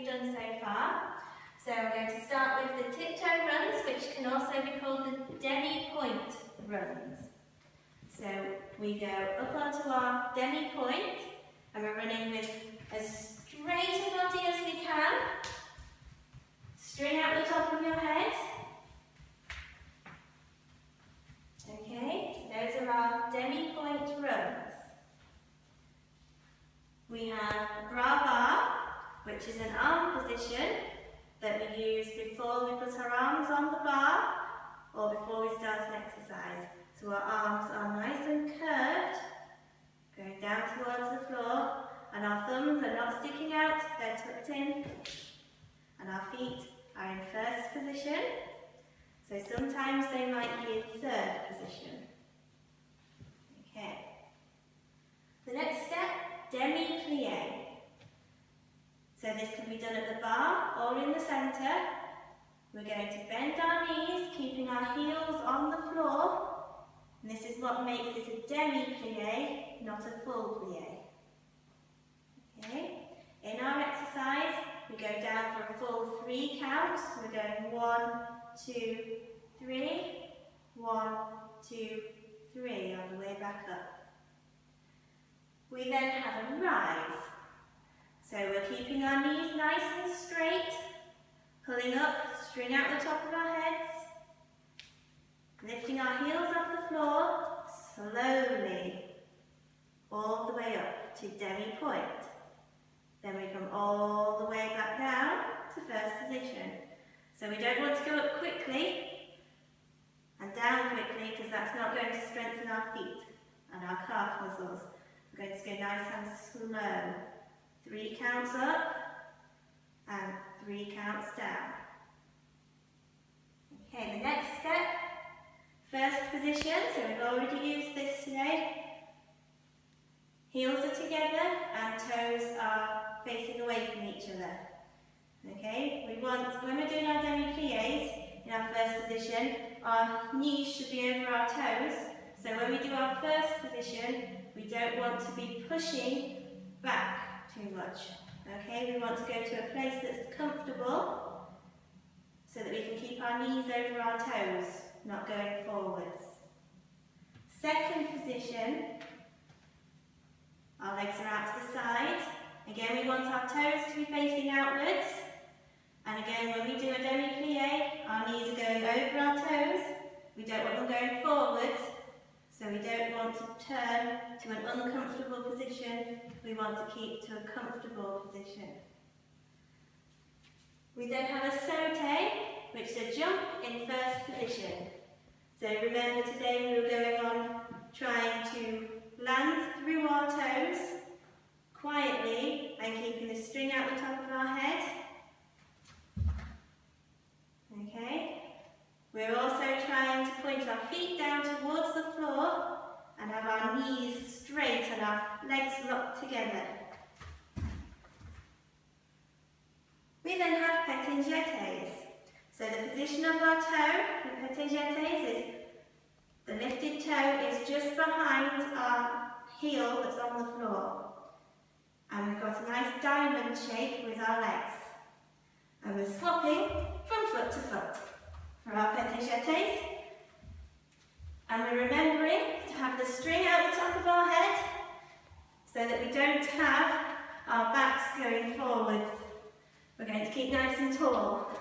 done so far. So we're going to start with the tiptoe runs, which can also be called the demi-point runs. So we go up onto our demi-point, and we're running with as straight a body as we can. String out the top of your head. Okay, so those are our demi-point runs. We have bra bar, which is an arm position that we use before we put our arms on the bar or before we start an exercise. So our arms are nice and curved, going down towards the floor, and our thumbs are not sticking out, they're tucked in, and our feet are in first position. So sometimes they might be in third position. Okay. The next step, demi-plie. So this can be done at the bar or in the centre. We're going to bend our knees, keeping our heels on the floor. And this is what makes it a demi-plie, not a full plie. Okay. In our exercise, we go down for a full 3 counts. We're going 1, 2, 3, 1, 2, 3 on the way back up. We then have a rise. So we're keeping our knees nice and straight, pulling up, string out the top of our heads, lifting our heels off the floor, slowly, all the way up to demi-point. Then we come all the way back down to first position. So we don't want to go up quickly and down quickly, because that's not going to strengthen our feet and our calf muscles. We're going to go nice and slow. 3 counts up and 3 counts down. Okay, the next step, first position. So we've already used this today. Heels are together and toes are facing away from each other. Okay, when we're doing our demi-plies in our first position, our knees should be over our toes. So when we do our first position, we don't want to be pushing back too much. Okay, we want to go to a place that's comfortable so that we can keep our knees over our toes, not going forwards. Second position, our legs are out to the side. Again, we want our toes to be facing outwards. And again, when we do a demi-plie, our knees are going over our toes. We don't want them going forwards, so we don't want to turn to an uncomfortable position. We want to keep to a comfortable position. We then have a saute, which is a jump in first position. So remember, today we were going on trying to land through our toes quietly and keeping the string out the top of our head. Okay. We're also trying to point our feet down towards the floor and have our knees straight and our legs locked together. We then have pétingettes. So the position of our toe in pétingettes is the lifted toe is just behind our heel that's on the floor. And we've got a nice diamond shape with our legs. And we're swapping from foot to foot for our pétingettes. And we're remembering to have the string out the top of our head so that we don't have our backs going forwards. We're going to keep nice and tall.